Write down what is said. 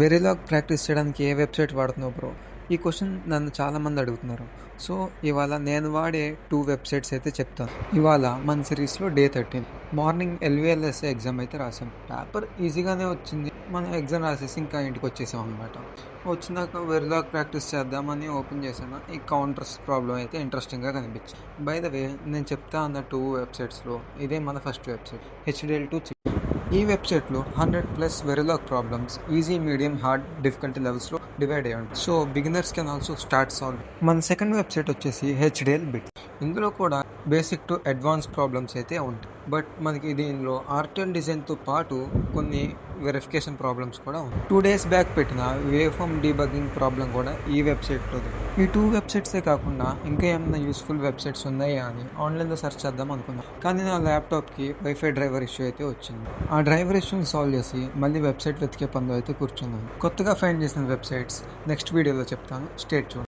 వెరిలాగ్ practice చేయడానికి ఏ website వాడుతున్నావు bro? ఈ question నన్ను చాలామంది అడుగుతున్నారు. సో, ఇవాళ నేను వాడే 2 వెబ్సైట్స్ అయితే చెప్తాను. ఇవాళ మన సిరీస్‌లో డే 13. మార్నింగ్ ఎల్‌విఎల్‌ఎస్ఏ ఎగ్జామ్ అయితే రాసాం. పేపర్ ఈజీగానే వచ్చింది. మనం ఎగ్జామ్ రాసేసి ఇంకా ఇంటికొచ్చేసాం అనమాట. వచ్చినాక వెరిలాగ్ ప్రాక్టీస్ చేద్దామని ఓపెన్ చేశాను. ఈ కౌంటర్స్ ప్రాబ్లమ్ అయితే ఇంట్రెస్టింగ్‌గా కనిపించింది. బై ద వే నేను చెప్తా అన్న 2 వెబ్సైట్స్‌లో ఇదే మన ఫస్ట్ వెబ్సైట్ హెచ్‌డిఎల్2. ఈ వెబ్సైట్లో 100+ Verilog problems easy, medium, hard difficulty లెవెల్స్లో డివైడ్ అయ్యి ఉంటుంది. So beginners can also start solve. మన సెకండ్ వెబ్సైట్ వచ్చేసి హెచ్డిఎల్ బిట్. ఇందులో కూడా బేసిక్ టు అడ్వాన్స్ ప్రాబ్లమ్స్ అయితే ఉంటాయి. బట్ మనకి దీనిలో ఆర్టిఎల్ డిజైన్తో పాటు కొన్ని వెరిఫికేషన్ ప్రాబ్లమ్స్ కూడా ఉన్నాయి. 2 days బ్యాక్ పెట్టిన వేవ్ ఫామ్ డీబగ్గింగ్ ప్రాబ్లం కూడా ఈ వెబ్సైట్లోది. ఈ 2 వెబ్సైట్సే కాకుండా ఇంకా ఏమైనా యూస్ఫుల్ వెబ్సైట్స్ ఉన్నాయా అని ఆన్లైన్లో సెర్చ్ చేద్దాం అనుకున్నాను. కానీ నా ల్యాప్టాప్కి వైఫై డ్రైవర్ ఇష్యూ అయితే వచ్చింది. ఆ డ్రైవర్ ఇష్యూని సాల్వ్ చేసి మళ్ళీ వెబ్సైట్ వెతికే పనిలో అయితే కూర్చున్నాను. కొత్తగా ఫైండ్ చేసిన వెబ్సైట్స్ నెక్స్ట్ వీడియోలో చెప్తాను. Stay tune.